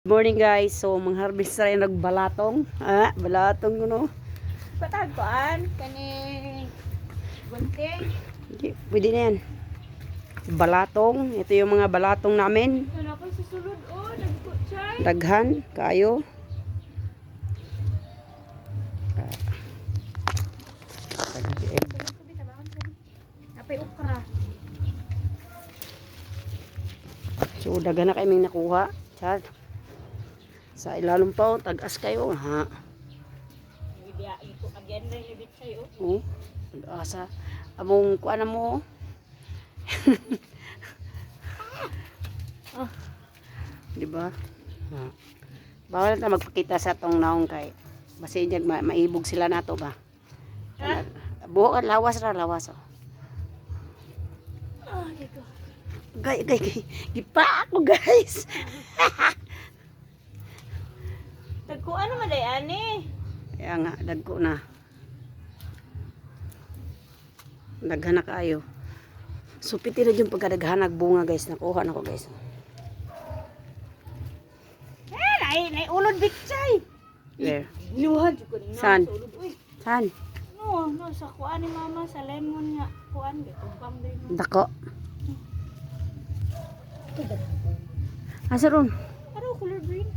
Good morning guys. So mangharvest rin nagbalatong. Balatong no. Patagpuan kani gunting. Pwede na yan. Balatong. Ito yung mga balatong namin. Ano pa sa sulod nagkutchay. Daghan kayo. Apay okra. So daghan na kaming nakuha. Chat. Sa ilalong pa tag-as kayo ha. Biya ito again na libit sayo. Oh. Asa among kuan mo. Di ba? Bawal na magpakita sa tong naong kay basi niya maibog sila nato ba. Buhok lawas ra lawas. Dito. Gay. Gipa ako guys. Tagkuan naman day ani. Kaya nga dagko na. Daghan na kayo. So piti na yung pagkadaghan bunga guys. Nakuha na ko guys. Nay ulod bitchay. There. Luhad ko ni San? ulod. Uy. Saan? No, sa kuan ni mama sa lemon nga kuan gito pang day. Dako. Asa ron? Ano color green?